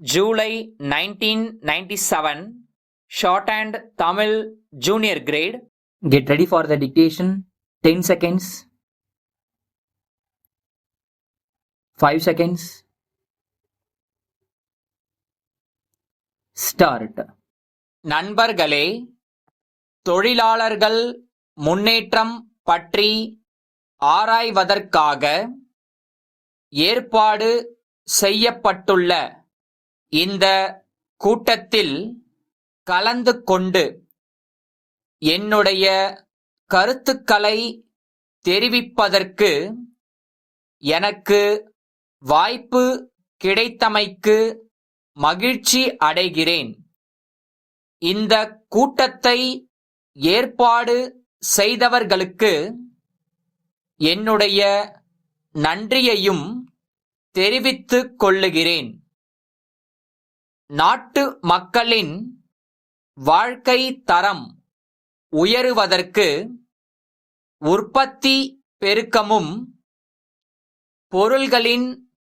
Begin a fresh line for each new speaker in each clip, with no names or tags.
July 1997, Shorthand Tamil Junior Grade.
Get ready for the dictation. 10 seconds. 5 seconds. Start.
நண்பர்களே, தொழிலாளர்கள் முன்னேற்றம் பற்றி ஆராய்வதற்காக ஏற்பாடு செய்யப்பட்டுள்ள இந்த கூட்டத்தில் கலந்து கொண்டு என்னுடைய கருத்துக்களை தெரிவிப்பதற்கு எனக்கு வாய்ப்பு கிடைத்தமைக்கு மகிழ்ச்சி அடைகிறேன். இந்த கூட்டத்தை ஏற்பாடு செய்தவர்களுக்கு என்னுடைய நன்றியையும் தெரிவித்துக் கொள்ளுகிறேன். நாட்டு மக்களின் வாழ்க்கை தரம் உயருவதற்கு உற்பத்தி பெருக்கமும் பொருள்களின்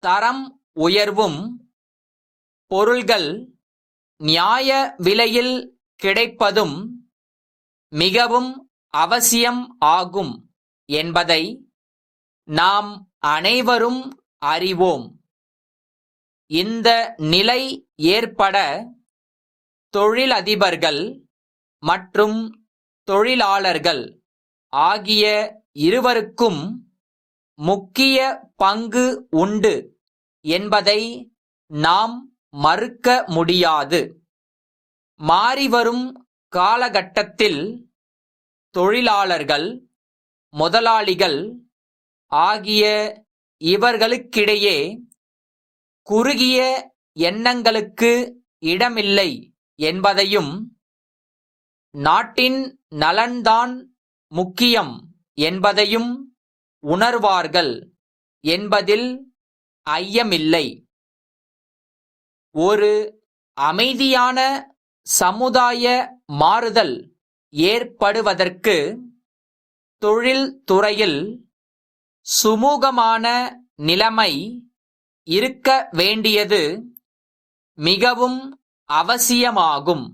தரம் உயர்வும் பொருள்கள் நியாய விலையில் கிடைப்பதும் மிகவும் அவசியம் ஆகும் என்பதை நாம் அனைவரும் அறிவோம். இந்த நிலை ஏற்பட தொழிலதிபர்கள் மற்றும் தொழிலாளர்கள் ஆகிய இருவருக்கும் முக்கிய பங்கு உண்டு என்பதை நாம் மறுக்க முடியாது. மாறிவரும் காலகட்டத்தில் தொழிலாளர்கள், முதலாளிகள் ஆகிய இவர்களுக்கிடையே குறுகிய எண்ணங்களுக்கு இடமில்லை என்பதையும், நாட்டின் நலன்தான் முக்கியம் என்பதையும் உணர்வார்கள் என்பதில் ஐயமில்லை. ஒரு அமைதியான சமுதாய மாறுதல் ஏற்படுவதற்கு தொழில் துறையில் சுமூகமான நிலைமை இருக்க வேண்டியது மிகவும் அவசியமாகும்.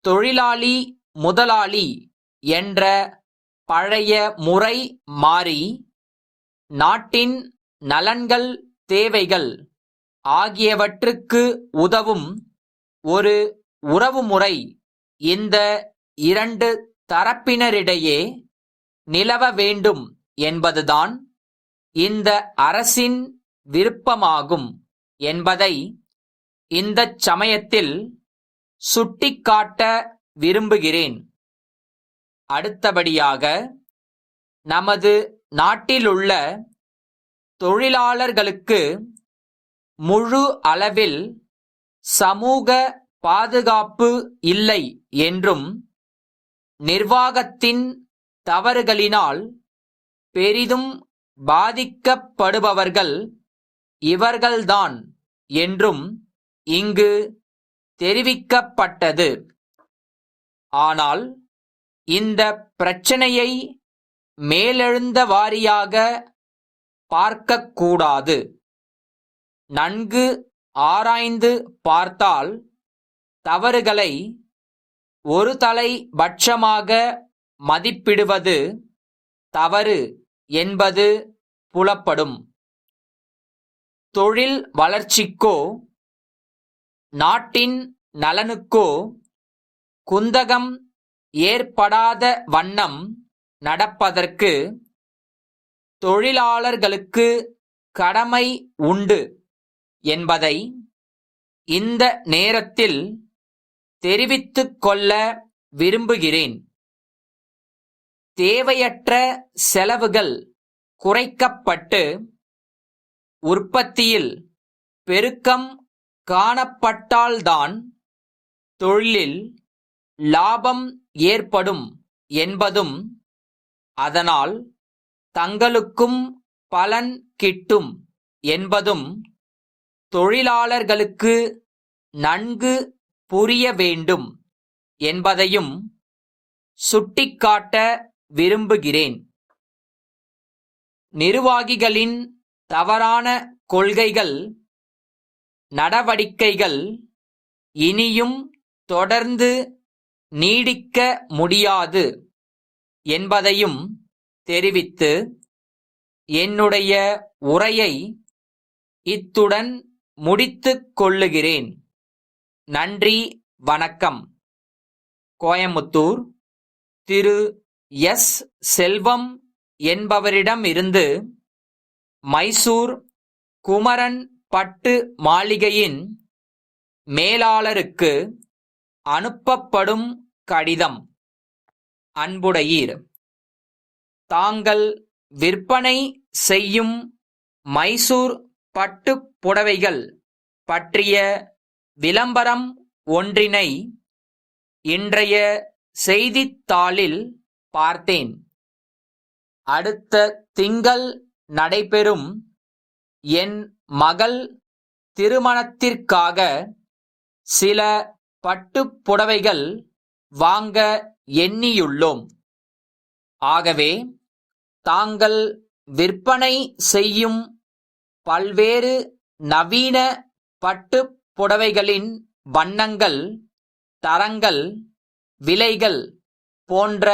தொழிலாளி முதலாளி என்ற பழைய முறை மாறி நாட்டின் நலன்கள், தேவைகள் ஆகியவற்றுக்கு உதவும் ஒரு உறவுமுறை இந்த இரண்டு தரப்பினரிடையே நிலவ வேண்டும் என்பதுதான் இந்த அரசின் விருப்பமாகும் என்பதை இந்தச் சமயத்தில் சுட்டிக்காட்ட விரும்புகிறேன். அடுத்தபடியாக, நமது நாட்டிலுள்ள தொழிலாளர்களுக்கு முழு அளவில் சமூக பாதுகாப்பு இல்லை என்றும், நிர்வாகத்தின் தவறுகளினால் பெரிதும் பாதிக்கப்படுபவர்கள் இவர்கள்தான் என்றும் இங்கு தெரிவிக்கப்பட்டது. ஆனால் இந்த பிரச்சனையை மேலெழுந்த வாரியாக பார்க்கக்கூடாது. நன்கு ஆராய்ந்து பார்த்தால் தவறுகளை ஒரு தலைபட்சமாக மதிப்பிடுவது தவறு என்பது புலப்படும். தொழில் வளர்ச்சிக்கோ நாட்டின் நலனுக்கோ குந்தகம் ஏற்படாத வண்ணம் நடப்பதற்கு தொழிலாளர்களுக்கு கடமை உண்டு என்பதை இந்த நேரத்தில் தெரிவித்துக் கொள்ள விரும்புகிறேன். தேவையற்ற செலவுகள் குறைக்கப்பட்டு உற்பத்தியில் பெருக்கம் காணப்பட்டால்தான் தொழிலில் லாபம் ஏற்படும் என்பதும், அதனால் தங்களுக்கும் பலன் கிட்டும் என்பதும் தொழிலாளர்களுக்கு நன்கு புரிய வேண்டும் என்பதையும் சுட்டிக்காட்ட விரும்புகிறேன். நிர்வாகிகளின் தவறான கொள்கைகள் நடவடிக்கைகள் இனியும் தொடர்ந்து நீடிக்க முடியாது என்பதையும் தெரிவித்து என்னுடைய உரையை இத்துடன் முடித்துக் கொள்ளுகிறேன். நன்றி, வணக்கம். கோயமுத்தூர் திரு எஸ். செல்வம் என்பவரிடமிருந்து மைசூர் குமரன் பட்டு மாளிகையின் மேலாளருக்கு அனுப்பப்படும் கடிதம். அன்புடையீர், தாங்கள் விற்பனை செய்யும் மைசூர் பட்டுப் புடவைகள் பற்றிய விளம்பரம் ஒன்றினை இன்றைய செய்தித்தாளில் பார்த்தேன். அடுத்த திங்கள் நடைபெறும் என் மகள் திருமணத்திற்காக சில பட்டுப் புடவைகள் வாங்க எண்ணியுள்ளோம். ஆகவே தாங்கள் விற்பனை செய்யும் பல்வேறு நவீன பட்டுப் புடவைகளின் வண்ணங்கள், தரங்கள், விலைகள் போன்ற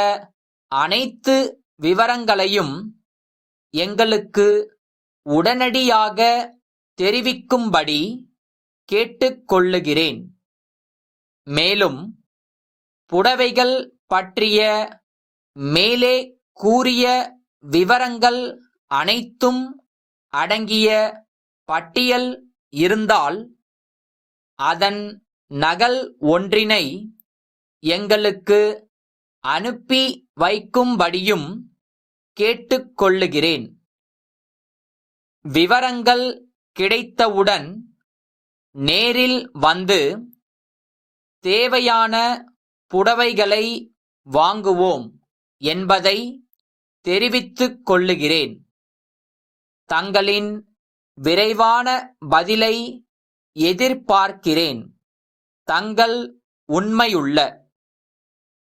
அனைத்து விவரங்களையும் எங்களுக்கு உடனடியாக தெரிவிக்கும்படி கேட்டுக்கொள்ளுகிறேன். மேலும் புடவைகள் பற்றிய மேலே கூறிய விவரங்கள் அனைத்தும் அடங்கிய பட்டியல் இருந்தால் அதன் நகல் ஒன்றினை எங்களுக்கு அனுப்பி வைக்கும்படியும் கேட்டுக்கொள்ளுகிறேன். விவரங்கள் கிடைத்தவுடன் நேரில் வந்து தேவையான புடவைகளை வாங்குவோம் என்பதை தெரிவித்துக் கொள்ளுகிறேன். தங்களின் விரைவான பதிலை எதிர்பார்க்கிறேன். தங்கள் உண்மையுள்ள